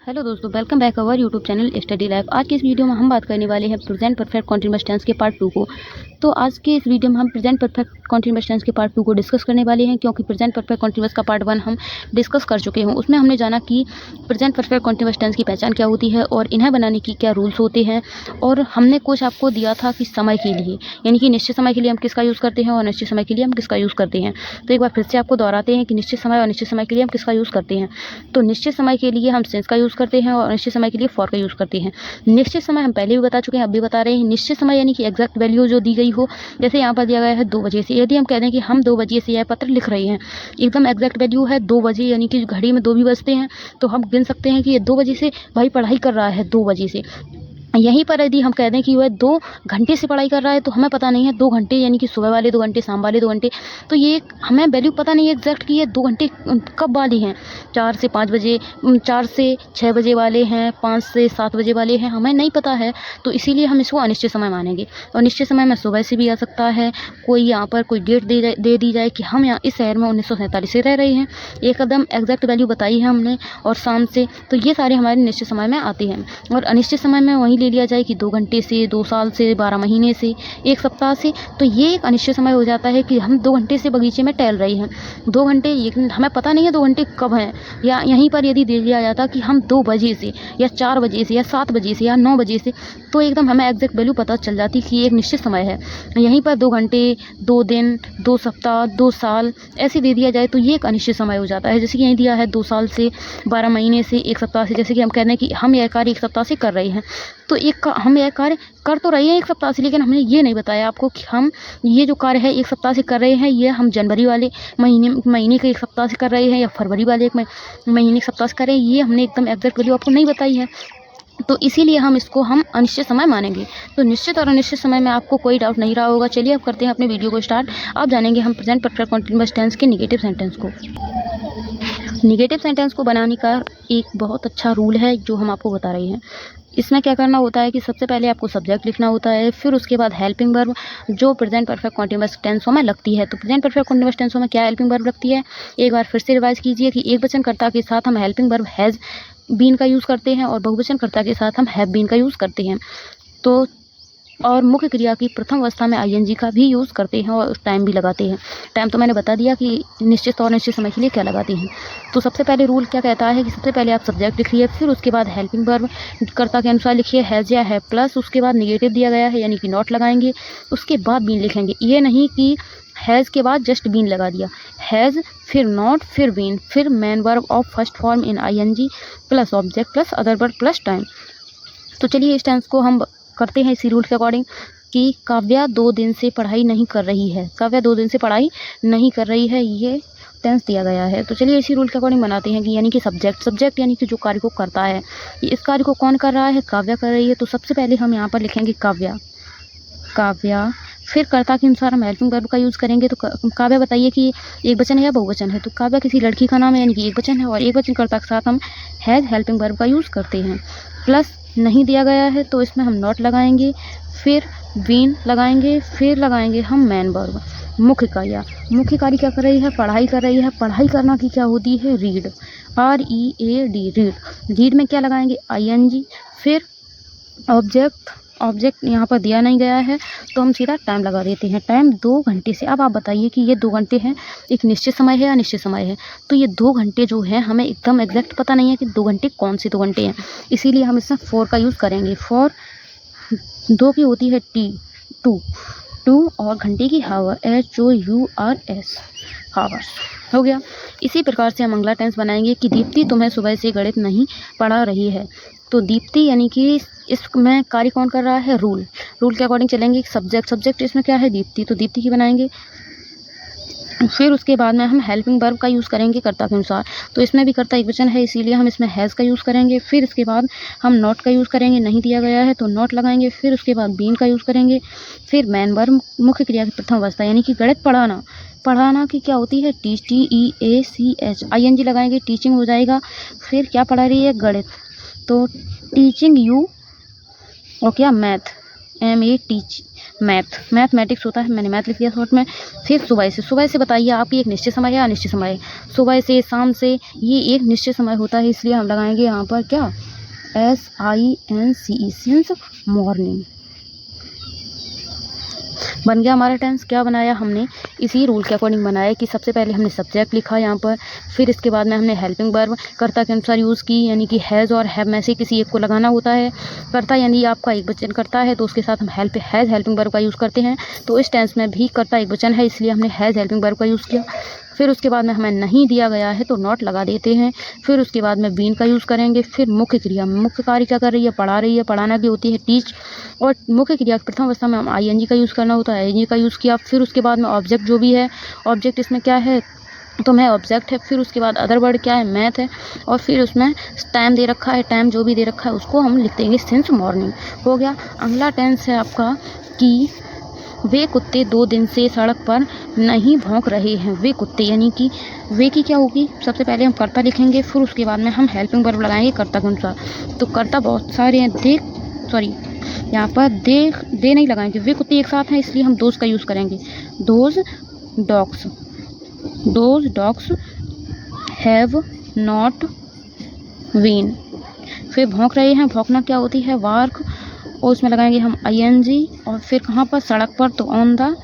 Hello दोस्तों, welcome back our YouTube channel study life. आज की इस वीडियो में हम बात करने वाले हैं प्रेजेंट परफेक्ट कॉन्टिन्यूअस टेंस के पार्ट 2 को। तो आज के इस वीडियो में हम प्रेजेंट परफेक्ट कॉन्टिन्यूअस टेंस के पार्ट 2 को डिस्कस करने वाले हैं, क्योंकि प्रेजेंट परफेक्ट कॉन्टिन्यूअस का पार्ट 1 हम डिस्कस कर चुके हैं। उसमें हमने जाना कि प्रेजेंट परफेक्ट कॉन्टिन्यूअस टेंस की पहचान क्या होती है और इन्हें बनाने की क्या रूल्स होते हैं। और हमने कुछ आपको दिया था कि समय के लिए, यानी कि निश्चित समय के लिए हम किसका यूज़ करते हैं और निश्चित समय के लिए हम किसका यूज़ करते हैं। तो एक बार फिर से आपको दोहराते हैं कि निश्चित समय और निश्चित समय के लिए हम किसका यूज़ करते हैं। तो निश्चित समय के लिए हम सिंस का यूज़ करते हैं और निश्चित समय के लिए फॉर का यूज़ करते हैं। निश्चित समय हम पहले भी बता चुके हैं, अब भी बता रहे हैं। निश्चित समय यानी कि एग्जैक्ट वैल्यू जो दी गई हो, जैसे यहाँ पर दिया गया है 2 बजे से। यदि हम कह दें कि हम 2 बजे से यह पत्र लिख रहे हैं, एकदम एग्जैक्ट वैल्यू है 2 बजे, यानी कि घड़ी में 2 भी बजते हैं, तो हम गिन सकते हैं कि ये 2 बजे से भाई पढ़ाई कर रहा है 2 बजे से। यहीं पर यदि हम कह दें कि वह 2 घंटे से पढ़ाई कर रहा है, तो हमें पता नहीं है 2 घंटे यानी कि सुबह वाले 2 घंटे, शाम वाले 2 घंटे, तो ये हमें वैल्यू पता नहीं है एग्जैक्ट कि ये 2 घंटे कब वाली हैं। 4 से 5 बजे, 4 से 6 बजे वाले हैं, 5 से 7 बजे वाले हैं, हमें नहीं पता है। तो इसीलिए हम इसको अनिश्चित समय मानेंगे। और निश्चित समय में सुबह से भी आ सकता है, कोई यहाँ पर कोई डेट दे दी जाए कि हम यहाँ इस शहर में 1947 से रह रहे हैं, एकदम एग्जैक्ट वैल्यू बताई है हमने, और शाम से, तो ये सारे हमारे निश्चित समय में आते हैं। और अनिश्चित समय में वहीं ले लिया जाए कि 2 घंटे से, 2 साल से, 12 महीने से, 1 सप्ताह से, तो ये एक अनिश्चित समय हो जाता है कि हम 2 घंटे से बगीचे में टहल रहे हैं। 2 घंटे, लेकिन हमें पता नहीं है 2 घंटे कब हैं। या यहीं पर यदि दे दिया जाता कि हम 2 बजे से या 4 बजे से या 7 बजे से या 9 बजे से, तो एकदम हमें एग्जैक्ट वैल्यू पता चल जाती कि एक निश्चित समय है। यहीं पर 2 घंटे, 2 दिन, 2 सप्ताह, 2 साल ऐसे दे दिया जाए तो ये एक अनिश्चित समय हो जाता है। जैसे कि यहीं दिया है 2 साल से, 12 महीने से, 1 सप्ताह से। जैसे कि हम कह रहे हैं कि हम यह कार्य 1 सप्ताह से कर रहे हैं, तो हम यह कार्य कर तो रहे हैं 1 सप्ताह से, लेकिन हमने ये नहीं बताया आपको कि हम ये जो कार्य है 1 सप्ताह से कर रहे हैं, ये हम जनवरी वाले महीने के 1 सप्ताह से कर रहे हैं या फरवरी वाले एक महीने के सप्ताह से कर रहे हैं, ये हमने एकदम एग्जैक्ट वैल्यू आपको नहीं बताई है। तो इसीलिए हम इसको अनिश्चित समय मानेंगे। तो निश्चित और अनिश्चित समय में आपको कोई डाउट नहीं रहा होगा। चलिए अब करते हैं अपने वीडियो को स्टार्ट। अब जानेंगे हम प्रेजेंट परफेक्ट कॉन्टिन्यूअस टेंस के नेगेटिव सेंटेंस को। नेगेटिव सेंटेंस को बनाने का एक बहुत अच्छा रूल है जो हम आपको बता रहे हैं। इसमें क्या करना होता है कि सबसे पहले आपको सब्जेक्ट लिखना होता है, फिर उसके बाद हेल्पिंग वर्ब जो प्रेजेंट परफेक्ट कॉन्टिन्यूअस टेंसों में लगती है। तो प्रेजेंट परफेक्ट कॉन्टिन्यूअस टेंसों में क्या हेल्पिंग वर्ब लगती है, एक बार फिर से रिवाइज कीजिए कि एकवचन कर्ता के साथ हम हेल्पिंग वर्ब हैज़ बीन का यूज़ करते हैं और बहुवचन कर्ता के साथ हम हैव बीन का यूज़ करते हैं। तो और मुख्य क्रिया की प्रथम अवस्था में आईएनजी का भी यूज़ करते हैं और टाइम भी लगाते हैं। टाइम तो मैंने बता दिया कि निश्चित और निश्चित समय के लिए क्या लगाते हैं। तो सबसे पहले रूल क्या कहता है कि सबसे पहले आप सब्जेक्ट लिखिए, फिर उसके बाद हेल्पिंग वर्ब कर्ता के अनुसार लिखिए हैज़ या है प्लस उसके बाद नेगेटिव दिया गया है यानी कि नॉट लगाएंगे, उसके बाद बीन लिखेंगे। ये नहीं कि हैज़ के बाद जस्ट बीन लगा दिया, हैज़ फिर नॉट फिर बीन फिर main verb of first form in ING plus object plus other verb plus time. तो चलिए इस टेंस को हम करते हैं इसी रूल के अकॉर्डिंग कि काव्या 2 दिन से पढ़ाई नहीं कर रही है। काव्या 2 दिन से पढ़ाई नहीं कर रही है, ये टेंस दिया गया है। तो चलिए इसी रूल के अकॉर्डिंग बनाते हैं कि यानी कि सब्जेक्ट यानी कि जो कार्य को करता है, इस कार्य को कौन कर रहा है, काव्या कर रही है। तो सबसे पहले हम यहाँ पर लिखेंगे काव्या। फिर कर्ता के अनुसार हम हेल्पिंग वर्ब का यूज़ करेंगे। तो काव्या बताइए कि एक वचन है या बहुवचन है। तो काव्या किसी लड़की का नाम है यानी कि एक वचन है, और एक वचन कर्ता के साथ हम हैज़ हेल्पिंग वर्ब का यूज़ करते हैं। प्लस नहीं दिया गया है तो इसमें हम नॉट लगाएंगे, फिर बीन लगाएंगे, फिर लगाएंगे हम मैन वर्ब। मुख्य कार्य क्या कर रही है, पढ़ाई कर रही है। पढ़ाई करना की क्या होती है, रीड, READ रीड में क्या लगाएंगे, ING। फिर ऑब्जेक्ट यहाँ पर दिया नहीं गया है तो हम सीधा टाइम लगा देते हैं, टाइम 2 घंटे से। अब आप बताइए कि ये 2 घंटे हैं, एक निश्चित समय है या अनिश्चित समय है। तो ये 2 घंटे जो है हमें एकदम एग्जैक्ट पता नहीं है कि 2 घंटे कौन से 2 घंटे हैं, इसीलिए हम इसमें फॉर का यूज़ करेंगे। फॉर 2 की होती है टू और घंटे की हावर, HOURS हावर्स हो गया। इसी प्रकार से हम अगला टेंस बनाएंगे कि दीप्ति तुम्हें सुबह से गणित नहीं पढ़ा रही है। तो दीप्ति यानी कि इसमें कार्य कौन कर रहा है, रूल के अकॉर्डिंग चलेंगे। सब्जेक्ट इसमें क्या है, दीप्ति, तो दीप्ति की बनाएंगे। फिर उसके बाद में हम हेल्पिंग वर्ब का यूज़ करेंगे कर्ता के अनुसार। तो इसमें भी कर्ता एक वचन है, इसीलिए हम इसमें हैज़ का यूज़ करेंगे। फिर इसके बाद हम नॉट का यूज़ करेंगे, नहीं दिया गया है तो नॉट लगाएंगे। फिर उसके बाद बीन का यूज़ करेंगे। फिर मैन वर्ब मुख्य क्रिया की प्रथम अवस्था यानी कि गणित पढ़ाना की क्या होती है, TEACH ING लगाएंगे, टीचिंग हो जाएगा। फिर क्या पढ़ा रही है, गणित, तो टीचिंग यू, और क्या मैथ, MATH मैथमेटिक्स होता है, मैंने मैथ लिख दिया शॉर्ट में। फिर सुबह से बताइए आपकी एक निश्चित समय है अनिश्चित समय है, सुबह से शाम से ये एक निश्चित समय होता है, इसलिए हम लगाएंगे यहाँ पर क्या SINCE सिंस मॉर्निंग। बन गया हमारा टेंस। क्या बनाया हमने, इसी रूल के अकॉर्डिंग बनाया कि सबसे पहले हमने सब्जेक्ट लिखा यहाँ पर, फिर इसके बाद में हमने हेल्पिंग वर्ब कर्ता के अनुसार यूज़ की, यानी कि हैज़ और हैव में से किसी एक को लगाना होता है। कर्ता यानी आपका एक वचन करता है तो उसके साथ हम हैज़ हेल्पिंग वर्ब का यूज़ करते हैं, तो इस टेंस में भी कर्ता एक वचन है, इसलिए हमने हैज़ हेल्पिंग वर्ब का यूज़ किया। फिर उसके बाद में हमें नहीं दिया गया है तो नॉट लगा देते हैं। फिर उसके बाद में बीन का यूज़ करेंगे। फिर मुख्य क्रिया, मुख्य कार्य क्या कर रही है, पढ़ा रही है, पढ़ाना भी होती है टीच, और मुख्य क्रिया प्रथम अवस्था में हम ING का यूज़ करना होता है, ING का यूज़ किया। फिर उसके बाद में ऑब्जेक्ट जो भी है, ऑब्जेक्ट इसमें क्या है तो मैं ऑब्जेक्ट है। फिर उसके बाद अदर वर्ड क्या है, मैथ है, और फिर उसमें टाइम दे रखा है, टाइम जो भी दे रखा है उसको हम लिख देंगे सिंस मॉर्निंग। हो गया। अगला टेंस है आपका कि वे कुत्ते 2 दिन से सड़क पर नहीं भौंक रहे हैं। वे कुत्ते यानी कि वे की क्या होगी, सबसे पहले हम कर्ता लिखेंगे, फिर उसके बाद में हम हेल्पिंग वर्ब लगाएंगे कर्ता के अनुसार। तो कर्ता बहुत सारे हैं, यहाँ पर दे नहीं लगाएंगे, वे कुत्ते एक साथ हैं इसलिए हम दोज का यूज़ करेंगे। Those dogs have not been. फिर भौंक रहे हैं, भौंकना क्या होती है, वार्क, और उसमें लगाएंगे हम ING, और फिर कहाँ पर, सड़क पर, तो on the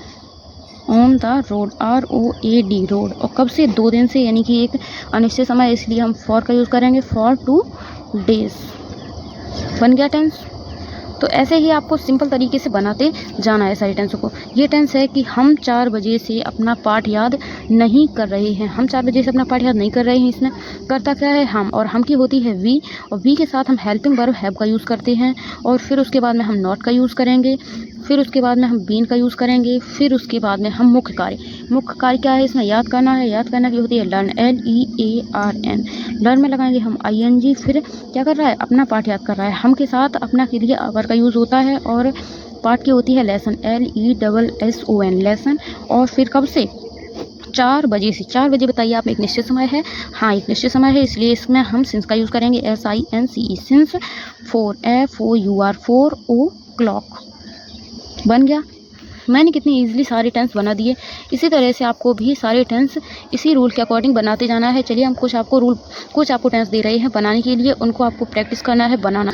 road, ROAD road, और कब से, 2 दिन से, यानी कि एक अनिश्चित समय, इसलिए हम फॉर का यूज़ करेंगे, फॉर 2 days। बन गया टेंस। तो ऐसे ही आपको सिंपल तरीके से बनाते जाना है सारी टेंसों को। ये टेंस है कि हम 4 बजे से अपना पाठ याद नहीं कर रहे हैं, हम 4 बजे से अपना पाठ याद नहीं कर रहे हैं। इसमें करता क्या है, हम, और हम की होती है वी, और वी के साथ हम हेल्पिंग वर्ब हैव का यूज़ करते हैं, और फिर उसके बाद में हम नॉट का यूज़ करेंगे, फिर उसके बाद में हम बीन का यूज़ करेंगे, फिर उसके बाद में हम मुख्य कार्य क्या है, इसमें याद करना है, याद करना की होती है लर्न, LEARN, लर्न में लगाएंगे हम ING। फिर क्या कर रहा है, अपना पाठ याद कर रहा है, हम के साथ अपना के लिए अवर का यूज़ होता है, और पाठ की होती है लेसन, LESSON लेसन, और फिर कब से, 4 बजे से। 4 बजे बताइए आप, एक निश्चित समय है, हाँ एक निश्चित समय है, इसलिए इसमें हम सिंस का यूज़ करेंगे, SINCE सिंस, 4 o'clock। बन गया। मैंने कितनी इजीली सारे टेंस बना दिए। इसी तरह से आपको भी सारे टेंस इसी रूल के अकॉर्डिंग बनाते जाना है। चलिए हम कुछ आपको टेंस दे रहे हैं बनाने के लिए, उनको आपको प्रैक्टिस करना है बनाना।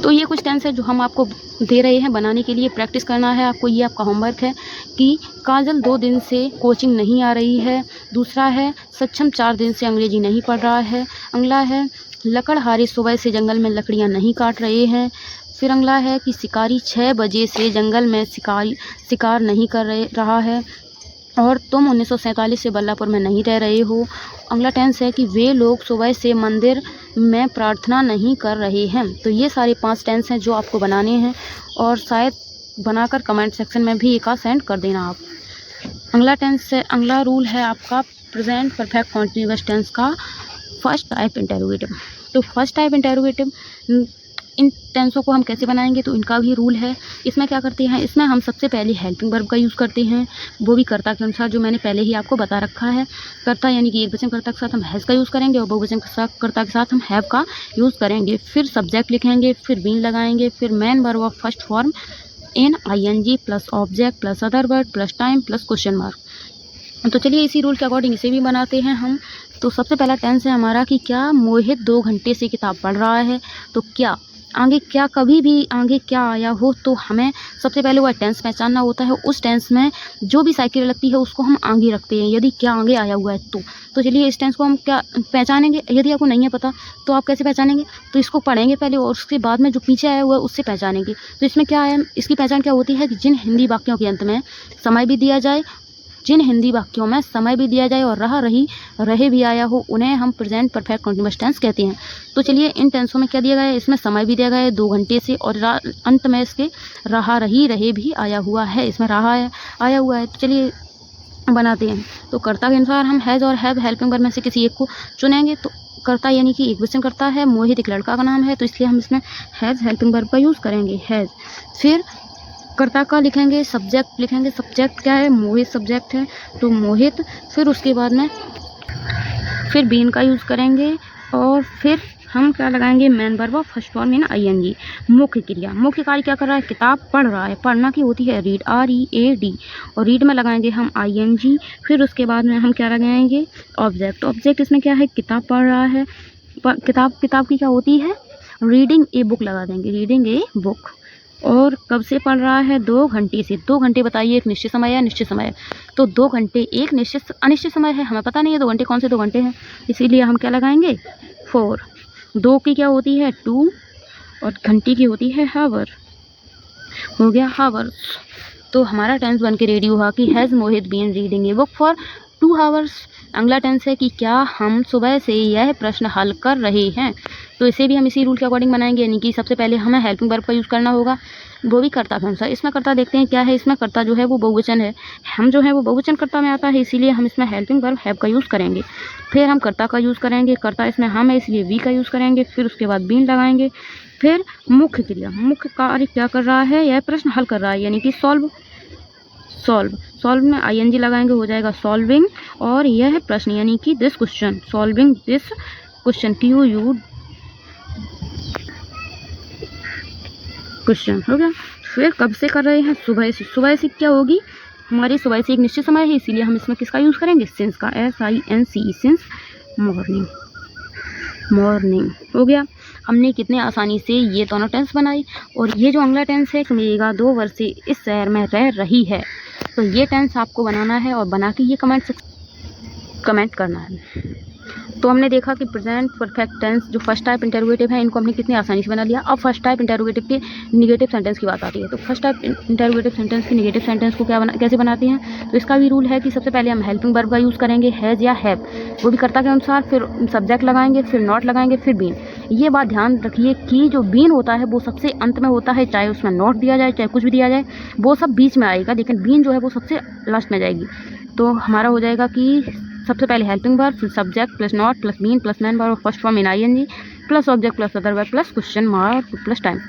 तो ये कुछ टेंस है जो हम आपको दे रहे हैं बनाने के लिए, प्रैक्टिस करना है आपको। ये आपका होमवर्क है कि काजल 2 दिन से कोचिंग नहीं आ रही है। दूसरा है सक्षम 4 दिन से अंग्रेजी नहीं पढ़ रहा है। अगला है लकड़हारे सुबह से जंगल में लकड़ियाँ नहीं काट रहे हैं। फिर अगला है कि शिकारी 6 बजे से जंगल में शिकार नहीं कर रहा है, और तुम 1947 से बल्लापुर में नहीं रह रहे हो। अगला टेंस है कि वे लोग सुबह से मंदिर में प्रार्थना नहीं कर रहे हैं। तो ये सारे 5 टेंस हैं जो आपको बनाने हैं, और शायद बनाकर कमेंट सेक्शन में भी एक सेंड कर देना आप। अगला रूल है आपका प्रेजेंट परफेक्ट कॉन्टिन्यूअस टेंस का फर्स्ट टाइप इंटेरोगेटिव। तो फर्स्ट टाइप इंटेरोगेटिव इन टेंसों को हम कैसे बनाएंगे, तो इनका भी रूल है। इसमें क्या करते हैं, इसमें हम सबसे पहले हेल्पिंग वर्ब का यूज़ करते हैं, वो भी कर्ता के अनुसार, जो मैंने पहले ही आपको बता रखा है। कर्ता यानी कि एक वचन कर्ता के साथ हम हैज़ का यूज़ करेंगे, और बहुवचन कर्ता के साथ हम हैव का यूज़ करेंगे। फिर सब्जेक्ट लिखेंगे, फिर बीन लगाएंगे, फिर main verb of first form in ING plus object plus other word plus time plus question mark. तो चलिए इसी रूल के अकॉर्डिंग इसे भी बनाते हैं हम। तो सबसे पहला टेंस है हमारा कि क्या मोहित 2 घंटे से किताब पढ़ रहा है। तो क्या आगे, क्या कभी भी आगे क्या आया हो तो हमें सबसे पहले वह टेंस पहचानना होता है। उस टेंस में जो भी साइकिल लगती है उसको हम आगे रखते हैं, यदि क्या आगे आया हुआ है तो चलिए इस टेंस को हम क्या पहचानेंगे। यदि आपको नहीं है पता तो आप कैसे पहचानेंगे, तो इसको पढ़ेंगे पहले और उसके बाद में जो पीछे आया हुआ है उससे पहचानेंगे। तो इसमें क्या है, इसकी पहचान क्या होती है कि जिन हिंदी वाक्यों के अंत में समय भी दिया जाए, जिन हिंदी वाक्यों में समय भी दिया जाए और रहे भी आया हो, उन्हें हम प्रेजेंट परफेक्ट कॉन्टिन्यूअस टेंस कहते हैं। तो चलिए इन टेंसों में क्या दिया गया है, इसमें समय भी दिया गया है 2 घंटे से, और अंत में इसके रहे भी आया हुआ है, इसमें आया हुआ है। तो चलिए बनाते हैं। तो कर्ता के अनुसार हम हैज़ और हैव हेल्पिंग वर्ब में से किसी एक को चुनेंगे। तो कर्ता यानी कि एक वचन करता है, मोहित एक लड़का का नाम है, तो इसलिए हम इसमें हैज़ हेल्पिंग वर्ब का यूज़ करेंगे, हैज़। फिर कर्ता का लिखेंगे, सब्जेक्ट लिखेंगे, सब्जेक्ट क्या है, मोहित सब्जेक्ट है तो मोहित। फिर उसके बाद में फिर बीन का यूज़ करेंगे, और फिर हम क्या लगाएंगे, main verb of first form in ING. मुख्य क्रिया, मुख्य कार्य क्या कर रहा है, किताब पढ़ रहा है। पढ़ना की होती है रीड, READ, और रीड में लगाएंगे हम ING। फिर उसके बाद में हम क्या लगाएंगे, ऑब्जेक्ट। ऑब्जेक्ट इसमें क्या है, किताब पढ़ रहा है। किताब की क्या होती है, रीडिंग ए बुक लगा देंगे, रीडिंग ए बुक। और कब से पढ़ रहा है, 2 घंटे से। 2 घंटे बताइए, एक निश्चित समय है, निश्चित समय है। तो 2 घंटे एक निश्चित अनिश्चित समय है, हमें पता नहीं है 2 घंटे कौन से 2 घंटे हैं, इसीलिए हम क्या लगाएंगे, 4। 2 की क्या होती है, 2, और घंटे की होती है हावर, हो गया हावर्स। तो हमारा टेंस बन के रेडी हुआ कि has Mohit been reading a book for 2 hours. अगला टेंस है कि क्या हम सुबह से यह प्रश्न हल कर रहे हैं। तो इसे भी हम इसी रूल के अकॉर्डिंग बनाएंगे, यानी कि सबसे पहले हमें हेल्पिंग वर्ब का यूज़ करना होगा, वो भी कर्ता के अनुसार। इसमें कर्ता देखते हैं क्या है, इसमें कर्ता जो है वो बहुवचन है, हम जो है वो बहुवचन कर्ता में आता है, इसीलिए हम इसमें हेल्पिंग वर्ब हैव का यूज़ करेंगे। फिर हम कर्ता का यूज़ करेंगे, कर्ता इसमें हम है इसलिए वी का यूज़ करेंगे। फिर उसके बाद बीन लगाएंगे। फिर मुख्य क्रिया, मुख्य कार्य क्या कर रहा है, यह प्रश्न हल कर रहा है, यानी कि सॉल्व में ING लगाएंगे, हो जाएगा सॉल्विंग। और यह है प्रश्न, यानी कि this question, solving this question, QU question, हो गया। फिर कब से कर रहे हैं, सुबह से। सुबह से क्या होगी, हमारी सुबह से एक निश्चित समय है, इसीलिए हम इसमें किसका यूज़ करेंगे, सिंस का, SINCE, सिंस, मॉर्निंग, हो गया। हमने कितने आसानी से ये दोनों टेंस बनाई। और ये जो अगला टेंस है, मेघा 2 वर्ष से इस शहर में रह रही है, तो ये टेंस आपको बनाना है और बना के ये कमेंट करना है। तो हमने देखा कि प्रेजेंट परफेक्ट टेंस जो फर्स्ट टाइप इंटरोगेटिव है, इनको हमने कितनी आसानी से बना लिया। अब फर्स्ट टाइप इंटरोगेटिव के निगेटिव सेंटेंस की बात आती है। तो फर्स्ट टाइप इंटरोगेटिव सेंटेंस के निगेटिव सेंटेंस को कैसे बनाते हैं, तो इसका भी रूल है कि सबसे पहले हम हेल्पिंग वर्ब का यूज़ करेंगे, हैज़ या हैव, वो भी कर्ता के अनुसार। फिर सब्जेक्ट लगाएंगे, फिर नॉट लगाएंगे, फिर बीन। ये बात ध्यान रखिए कि जो बीन होता है वो सबसे अंत में होता है, चाहे उसमें नॉट दिया जाए चाहे कुछ भी दिया जाए, वो सब बीच में आएगा, लेकिन बीन जो है वो सबसे लास्ट में जाएगी। तो हमारा हो जाएगा कि सबसे पहले हेल्पिंग वर्ब, फिर subject plus not plus been plus main verb first form in ING plus object plus other verb plus question mark plus time.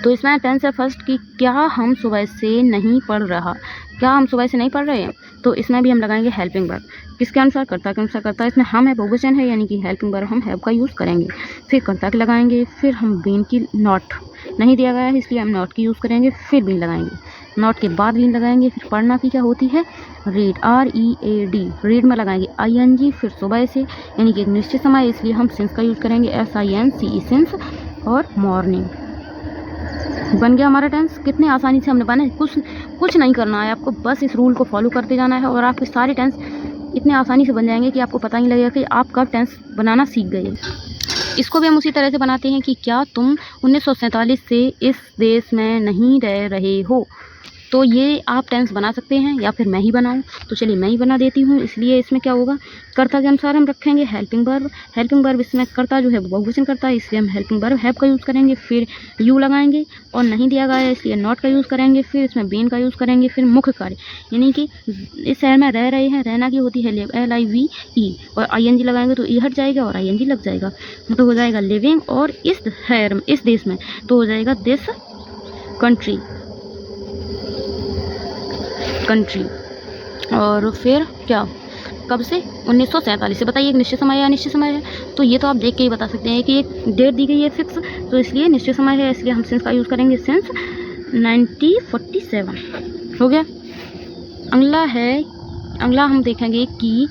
तो इसमें टेंस है फर्स्ट कि क्या हम सुबह से नहीं पढ़ रहा, क्या हम सुबह से नहीं पढ़ रहे हैं, तो इसमें भी हम लगाएंगे हेल्पिंग वर्ब, किसके अनुसार, कर्ता के अनुसार। कर्ता इसमें हम है, बहुवचन है, यानी कि हेल्पिंग वर्ब हम हैव का यूज़ करेंगे। फिर कर्ता के लगाएंगे, फिर हम बीन की, नॉट नहीं दिया गया है इसलिए हम नॉट की यूज़ करेंगे, फिर बीन लगाएंगे, नॉट के बाद बीन लगाएंगे। फिर पढ़ना की क्या होती है, रीड, READ, रीड में लगाएंगे ING। फिर सुबह से, यानी कि एक निश्चित समय, इसलिए हम सिंस का यूज़ करेंगे, SINCE, सिंस, और मॉर्निंग। बन गया हमारा टेंस। कितने आसानी से हमने बने, कुछ नहीं करना है आपको, बस इस रूल को फॉलो करते जाना है और आपके सारे टेंस इतने आसानी से बन जाएंगे कि आपको पता नहीं लगेगा कि आप कब टेंस बनाना सीख गए। इसको भी हम उसी तरह से बनाते हैं कि क्या तुम 1947 से इस देश में नहीं रह रहे हो। तो ये आप टेंस बना सकते हैं या फिर मैं ही बनाऊं, तो चलिए मैं ही बना देती हूँ। इसलिए इसमें क्या होगा, कर्ता के अनुसार हम रखेंगे हेल्पिंग वर्ब। हेल्पिंग वर्ब इसमें कर्ता जो है वो बहुवचन करता है, इसलिए हम हेल्पिंग वर्ब हैव का यूज़ करेंगे। फिर यू लगाएंगे और नहीं दिया गया है इसलिए नॉट का यूज़ करेंगे। फिर इसमें बीन का यूज़ करेंगे। फिर मुख्य कार्य, यानी कि इस शहर में रह रहे हैं, रहना की होती है LIVE, और ING लगाएंगे तो ई हट जाएगा और ING लग जाएगा, तो हो जाएगा लिविंग। और इस शहर में, इस देश में, तो हो जाएगा दिस कंट्री। और फिर क्या, कब से, 1947 से। बताइए एक निश्चित समय है या निश्चित समय है, तो ये तो आप देख के ही बता सकते हैं कि एक डेट दी गई है फिक्स, तो इसलिए निश्चित समय है, इसलिए हम सिंस का यूज़ करेंगे, सिंस 1947, हो गया। अगला हम देखेंगे कि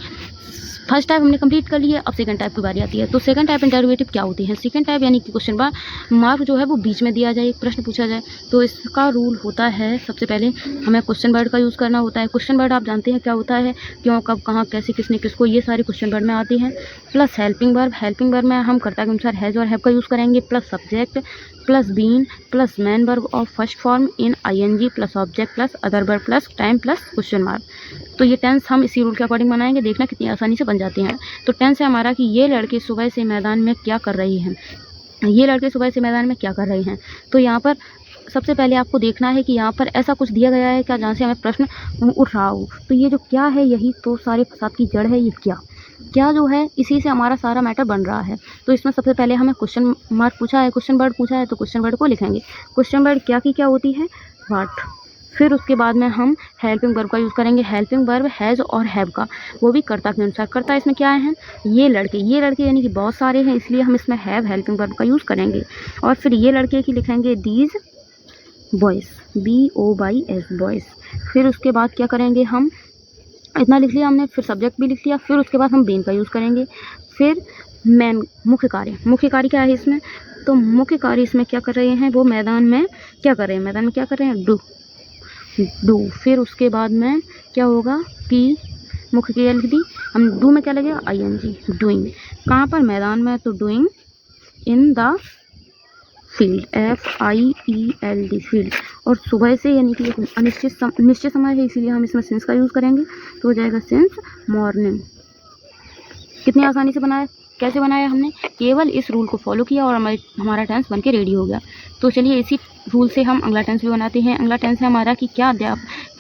फर्स्ट टाइप हमने कंप्लीट कर लिया, अब सेकंड टाइप की बारी आती है। तो सेकंड टाइप इंटरोगेटिव क्या होती है, सेकंड टाइप यानी कि क्वेश्चन मार्क जो है वो बीच में दिया जाए, एक प्रश्न पूछा जाए, तो इसका रूल होता है सबसे पहले हमें क्वेश्चन वर्ड का यूज़ करना होता है। क्वेश्चन वर्ड आप जानते हैं क्या होता है, क्यों, कब, कहाँ, कैसे, किसने, किसको, ये सारे क्वेश्चन वर्ड में आते हैं। प्लस हेल्पिंग वर्ब में हम कर्ता के अनुसार हैज़ और हैव का यूज़ करेंगे, plus subject plus been plus main verb of first form in ING plus object plus other verb plus time plus question mark. तो ये टेंस हम इसी रूल के अकॉर्डिंग बनाएंगे, देखना कितनी आसानी से बन जाते हैं। तो टेंस है हमारा कि ये लड़के सुबह से मैदान में क्या कर रहे हैं, ये लड़के सुबह से मैदान में क्या कर रहे हैं। तो यहाँ पर सबसे पहले आपको देखना है कि यहाँ पर ऐसा कुछ दिया गया है क्या जहाँ से हमें प्रश्न उठ रहा हो। तो ये जो क्या है, यही तो सारे फसाद की जड़ है। ये क्या जो है, इसी से हमारा सारा मैटर बन रहा है। तो इसमें सबसे पहले हमें क्वेश्चन मार्क पूछा है, क्वेश्चन वर्ड पूछा है, तो क्वेश्चन वर्ड को लिखेंगे। क्वेश्चन वर्ड क्या की क्या होती है, व्हाट। फिर उसके बाद में हम हेल्पिंग वर्ब का यूज़ करेंगे। हेल्पिंग वर्ब हैज़ और हैव का, वो भी कर्ता के अनुसार। कर्ता इसमें क्या है, ये लड़के यानी कि बहुत सारे हैं, इसलिए हम इसमें हैव हेल्पिंग वर्ब का यूज़ करेंगे। और फिर ये लड़के की लिखेंगे दीज बॉयज़, BOYS बॉयज़। फिर उसके बाद क्या करेंगे हम, इतना लिख लिया हमने, फिर सब्जेक्ट भी लिख लिया। फिर उसके बाद हम बीन का यूज़ करेंगे। फिर मैन, मुख्य कार्य क्या है इसमें, तो मुख्य कार्य इसमें क्या कर रहे हैं, वो मैदान में क्या कर रहे हैं, मैदान में क्या कर रहे हैं, डू। फिर उसके बाद में क्या होगा कि मुख्य क्रिया लिख दी हम, डू में क्या लगेगा, ING, डूइंग। कहाँ पर, मैदान में, तो doing in the field, FIELD, field. और सुबह से यानी कि निश्चित समय है, इसीलिए हम इसमें सिंस का यूज़ करेंगे, तो हो जाएगा सिंस मॉर्निंग। कितनी आसानी से बनाया, कैसे बनाया हमने, केवल इस रूल को फॉलो किया और हमारा टेंस बन के रेडी हो गया। तो चलिए इसी रूल से हम अगला टेंस भी बनाते हैं। अगला टेंस है हमारा कि क्या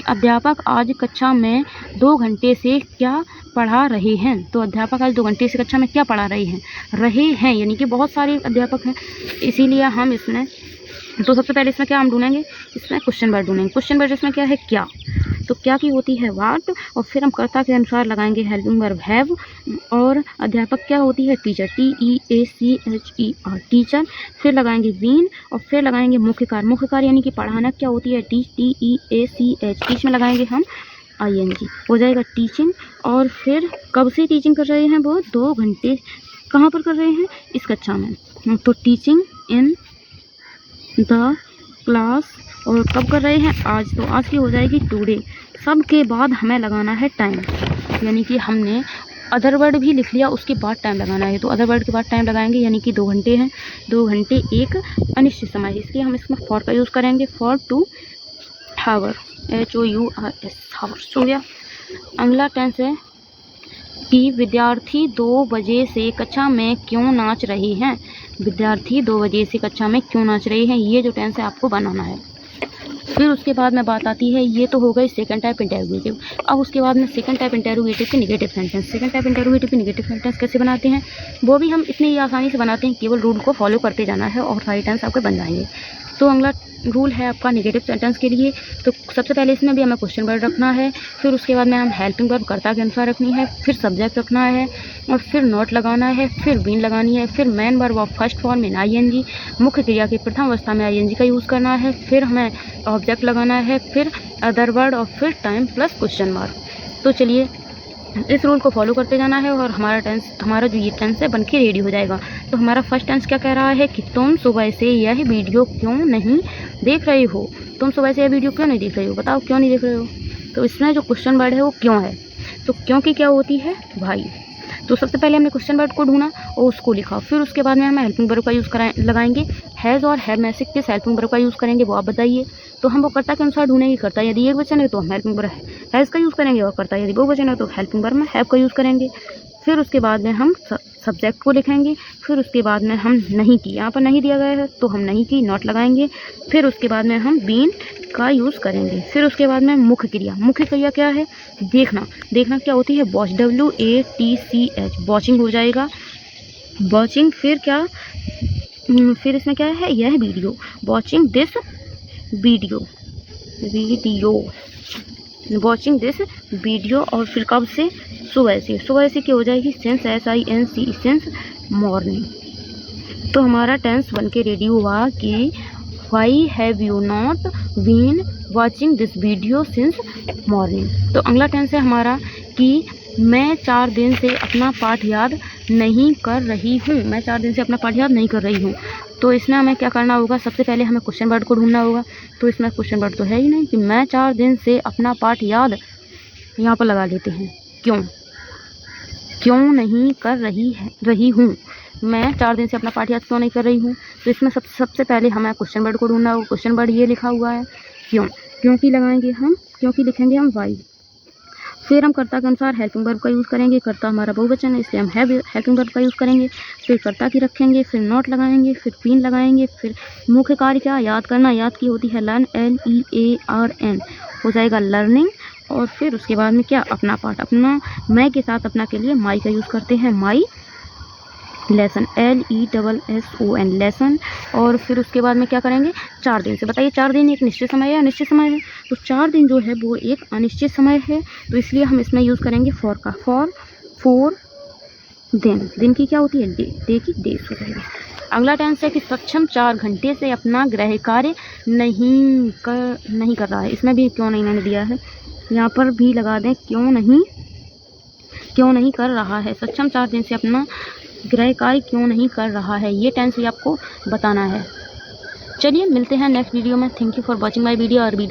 अध्यापक आज कक्षा में 2 घंटे से क्या पढ़ा रहे हैं। तो अध्यापक आज 2 घंटे से कक्षा में क्या पढ़ा रहे हैं यानी कि बहुत सारे अध्यापक हैं, इसीलिए हम इसमें, तो सबसे पहले इसमें क्या हम ढूंढेंगे, इसमें क्वेश्चन वर्ड ढूंढेंगे। क्वेश्चन वर्ड इसमें क्या है, क्या, तो क्या की होती है व्हाट, और फिर हम कर्ता के अनुसार लगाएंगे हेल्पिंग वर्ब हैव। और अध्यापक क्या होती है, टीचर, TEACHER, टीचर। फिर लगाएंगे बीन, और फिर लगाएंगे मुख्य कार्य यानी कि पढ़ाना क्या होती है, TEACH, टीच में लगाएंगे हम ING, हो जाएगा टीचिंग। और फिर कब से टीचिंग कर रहे हैं, वो 2 घंटे कहाँ पर कर रहे हैं, इस कक्षा में, तो टीचिंग इन द क्लास। और कब कर रहे हैं, आज, तो आज की हो जाएगी टुडे। सब के बाद हमें लगाना है टाइम, यानी कि हमने अदर वर्ड भी लिख लिया, उसके बाद टाइम लगाना है, तो अदर वर्ड के बाद टाइम लगाएंगे, यानी कि 2 घंटे हैं, 2 घंटे एक अनिश्चित समय है, इसलिए हम इसमें फॉर का यूज़ करेंगे, for two hour, HOURS, hours हो गया। अगला टेंस है कि विद्यार्थी 2 बजे से कक्षा में क्यों नाच रहे हैं। विद्यार्थी 2 बजे से कक्षा में क्यों नाच रहे हैं, ये जो टेंस है आपको बनाना है। फिर उसके बाद में बात आती है, ये तो हो गई सेकंड टाइप इंटेरोगेटिव। अब उसके बाद में सेकंड टाइप इंटेरोगेटिव के negative sentence. Second type interrogative के नेगेटिव सेंटेंस कैसे बनाते हैं, वो भी हम इतनी ही आसानी से बनाते हैं, केवल रूल को फॉलो करते जाना है और सारे टेंस आपके बन जाएंगे। तो अगला रूल है आपका नेगेटिव सेंटेंस के लिए, तो सबसे पहले इसमें भी हमें क्वेश्चन वर्ड रखना है, फिर उसके बाद में हम हेल्पिंग वर्ब कर्ता के अनुसार रखनी है, फिर सब्जेक्ट रखना है, और फिर नॉट लगाना है, फिर बीन लगानी है, फिर main verb of first form in ING, मुख्य क्रिया की प्रथम अवस्था में ING का यूज़ करना है, फिर हमें ऑब्जेक्ट लगाना है, फिर अदर वर्ड, और फिर टाइम प्लस क्वेश्चन मार्क। तो चलिए इस रूल को फॉलो करते जाना है और हमारा जो ये टेंस है बन के रेडी हो जाएगा। तो हमारा फर्स्ट टेंस क्या कह रहा है कि तुम सुबह से यह वीडियो क्यों नहीं देख रहे हो। तुम सुबह से यह वीडियो क्यों नहीं देख रहे हो, बताओ क्यों नहीं देख रहे हो। तो इसमें जो क्वेश्चन वर्ड है वो क्यों है, तो क्योंकि क्या होती है भाई। तो सबसे पहले हमने क्वेश्चन वर्ड को ढूंढा और उसको लिखा, फिर उसके बाद में हम हेल्पिंग वर्ब का यूज़ लगाएंगे। हैज़ और हैव में से किस हेल्पिंग वर्ब का यूज़ करेंगे वो आप बताइए। तो हम वो कर्ता के अनुसार ढूंढेंगे, कर्ता यदि एक वचन है तो हम हेल्पिंग वर्ब हैज़ का यूज़ करेंगे, और कर्ता यदि बहुवचन है तो हेल्पिंग वर्ब में हैव का यूज़ करेंगे। फिर उसके बाद में हम सब्जेक्ट को लिखेंगे, फिर उसके बाद में हम नहीं की, यहाँ पर नहीं दिया गया है तो हम नहीं की नॉट लगाएंगे, फिर उसके बाद में हम बीन का यूज़ करेंगे। फिर उसके बाद में मुख्य क्रिया क्या है, देखना क्या होती है, वॉच, WATCH, वॉचिंग हो जाएगा, वॉचिंग। फिर क्या, फिर इसमें क्या है, यह video, watching this video, watching this video. और फिर कब से, सुबह से क्या हो जाएगी, सिंस, SINC, सिंस मॉर्निंग। तो हमारा टेंस बन के रेडी हुआ कि why have you not been watching this video since morning. तो अगला टेंस है हमारा कि मैं 4 दिन से अपना पाठ याद नहीं कर रही हूँ। मैं 4 दिन से अपना पाठ याद नहीं कर रही हूँ। तो इसमें हमें क्या करना होगा, सबसे पहले हमें क्वेश्चन वर्ड को ढूंढना होगा। तो इसमें क्वेश्चन वर्ड तो है ही नहीं कि मैं 4 दिन से अपना पाठ याद, यहाँ पर लगा लेते हैं क्यों नहीं कर रही हूँ। मैं 4 दिन से अपना पाठ याद क्यों नहीं कर रही हूँ। तो इसमें सबसे पहले हमें क्वेश्चन वर्ड को ढूंढना होगा। क्वेश्चन वर्ड ये लिखा हुआ है क्योंकि लगाएंगे हम, क्योंकि लिखेंगे हम वाई। फिर हम कर्ता के अनुसार हेल्पिंग वर्ब का यूज़ करेंगे। कर्ता हमारा बहुवचन है इसलिए हम हेल्पिंग वर्ब का यूज़ करेंगे। फिर कर्ता की रखेंगे, फिर नॉट लगाएंगे, फिर बीन लगाएंगे, फिर मुख्य कार्य क्या, याद करना, याद की होती है लर्न, LEARN, हो जाएगा लर्निंग। और फिर उसके बाद में क्या, अपना पाठ, अपना, मैं के साथ अपना के लिए माई का यूज़ करते हैं, माई लेसन, LESSON लेसन। और फिर उसके बाद में क्या करेंगे, 4 दिन से। बताइए 4 दिन एक निश्चित समय है या अनिश्चित समय है? तो 4 दिन जो है वो एक अनिश्चित समय है, तो इसलिए हम इसमें यूज़ करेंगे फॉर का। फॉर 4 दिन, दिन की क्या होती है, डे की डेज हो जाएगी। अगला टेंस है कि सक्षम 4 घंटे से अपना गृह कार्य नहीं कर रहा है। इसमें भी क्यों नहीं मैंने दिया है, यहाँ पर भी लगा दें, क्यों नहीं कर रहा है। सक्षम 4 दिन से अपना गृह कार्य क्यों नहीं कर रहा है, ये टेंस भी आपको बताना है। चलिए मिलते हैं नेक्स्ट वीडियो में। Thank you for watching my video. और वीडियो